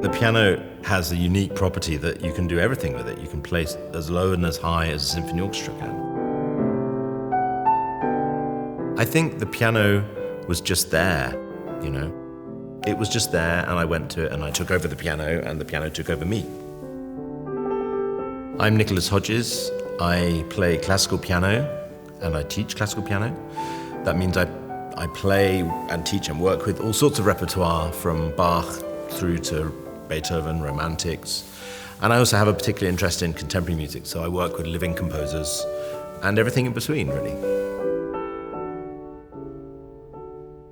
The piano has a unique property that you can do everything with it. You can play as low and as high as a symphony orchestra can. I think the piano was just there, you know. It was just there, and I went to it and I took over the piano, and the piano took over me. I'm Nicolas Hodges. I play classical piano and I teach classical piano. That means I play and teach and work with all sorts of repertoire, from Bach through to Beethoven, Romantics. And I also have a particular interest in contemporary music, so I work with living composers and everything in between, really.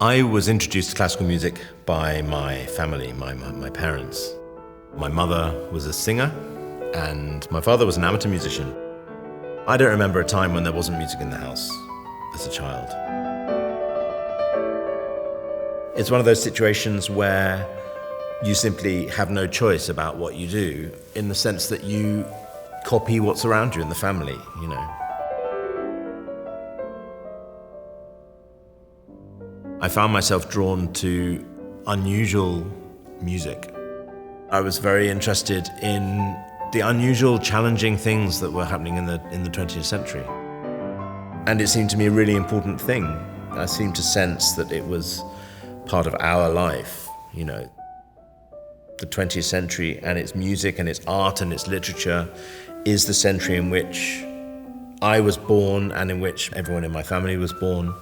I was introduced to classical music by my family, my parents. My mother was a singer and my father was an amateur musician. I don't remember a time when there wasn't music in the house as a child. It's one of those situations where you simply have no choice about what you do, in the sense that you copy what's around you in the family, you know. I found myself drawn to unusual music. I was very interested in the unusual, challenging things that were happening in the 20th century. And it seemed to me a really important thing. I seemed to sense that it was part of our life, you know. The 20th century and its music and its art and its literature is the century in which I was born and in which everyone in my family was born,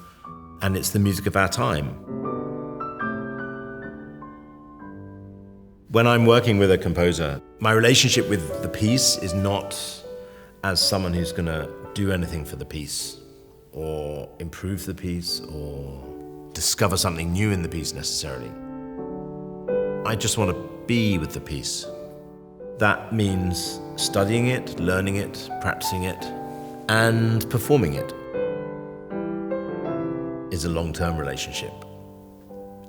and it's the music of our time. When I'm working with a composer, my relationship with the piece is not as someone who's going to do anything for the piece or improve the piece or discover something new in the piece necessarily. I just want to be with the piece. That means studying it, learning it, practicing it, and performing it. Is a long-term relationship.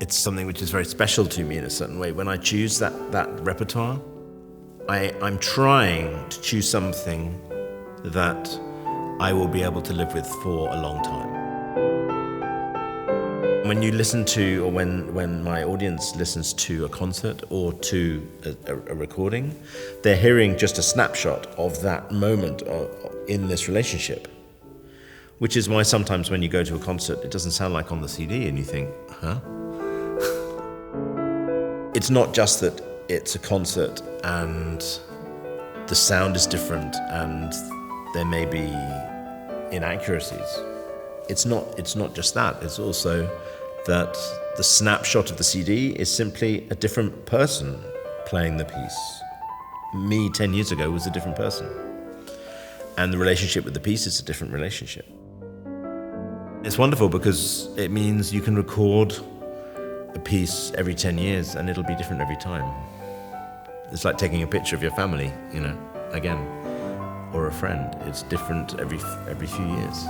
It's something which is very special to me in a certain way. When I choose that repertoire, I'm trying to choose something that I will be able to live with for a long time. When you listen to, or when my audience listens to a concert or to a recording, they're hearing just a snapshot of that moment in this relationship. Which is why sometimes when you go to a concert, it doesn't sound like on the CD and you think, huh? It's not just that it's a concert and the sound is different and there may be inaccuracies. It's not just that. It's also that the snapshot of the CD is simply a different person playing the piece. Me 10 years ago was a different person. And the relationship with the piece is a different relationship. It's wonderful because it means you can record a piece every 10 years and it'll be different every time. It's like taking a picture of your family, you know, again, or a friend. It's different every few years.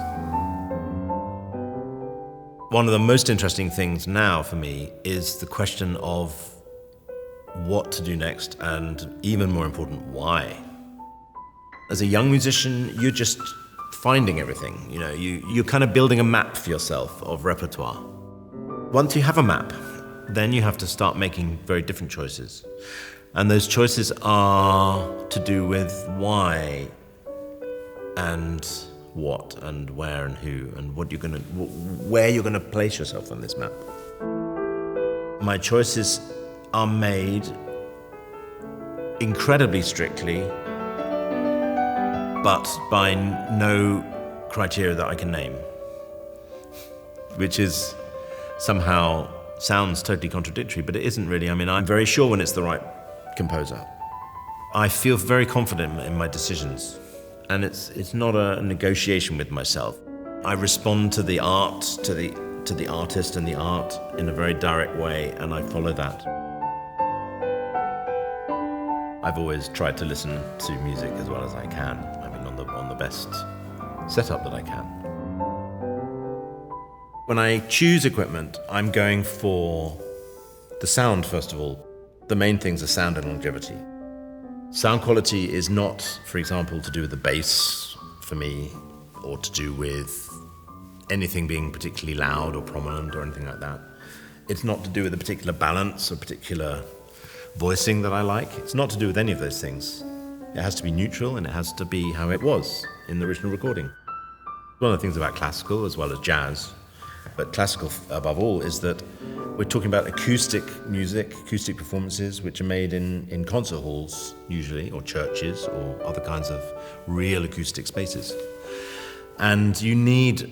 One of the most interesting things now for me is the question of what to do next, and even more important, why. As a young musician, you're just finding everything, you know, you're kind of building a map for yourself of repertoire. Once you have a map, then you have to start making very different choices. And those choices are to do with why and what and where and who and where you're gonna place yourself on this map. My choices are made incredibly strictly, but by no criteria that I can name, which is somehow sounds totally contradictory, but it isn't really. I mean, I'm very sure when it's the right composer. I feel very confident in my decisions, and it's not a negotiation with myself. I respond to the art, to the artist and the art in a very direct way, and I follow that. I've always tried to listen to music as well as I can. I mean, on the best setup that I can. When I choose equipment, I'm going for the sound, first of all. The main things are sound and longevity. Sound quality is not, for example, to do with the bass for me, or to do with anything being particularly loud or prominent or anything like that. It's not to do with a particular balance or particular voicing that I like. It's not to do with any of those things. It has to be neutral and it has to be how it was in the original recording. One of the things about classical as well as jazz, but classical above all, is that we're talking about acoustic music, acoustic performances, which are made in concert halls usually, or churches, or other kinds of real acoustic spaces. And you need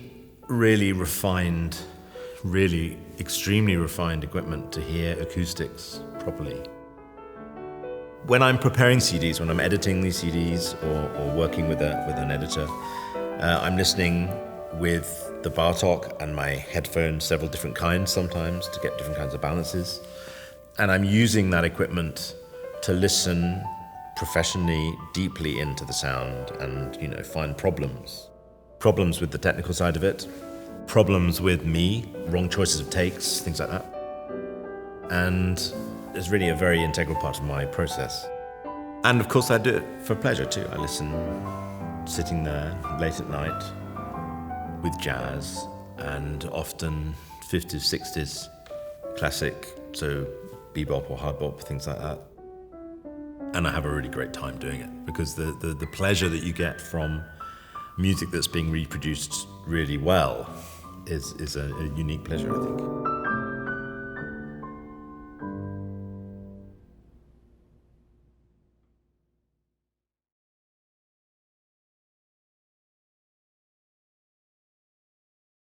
really refined, really extremely refined equipment to hear acoustics properly. When I'm preparing CDs, when I'm editing these CDs or working with an editor, I'm listening with the Bartók and my headphones, several different kinds sometimes, to get different kinds of balances. And I'm using that equipment to listen professionally, deeply into the sound and, find problems. Problems with the technical side of it, problems with me, wrong choices of takes, things like that. And it's really a very integral part of my process. And of course I do it for pleasure too. I listen sitting there late at night with jazz and often 50s, 60s classic, so bebop or hard bop, things like that. And I have a really great time doing it because the pleasure that you get from music that's being reproduced really well is a unique pleasure, I think.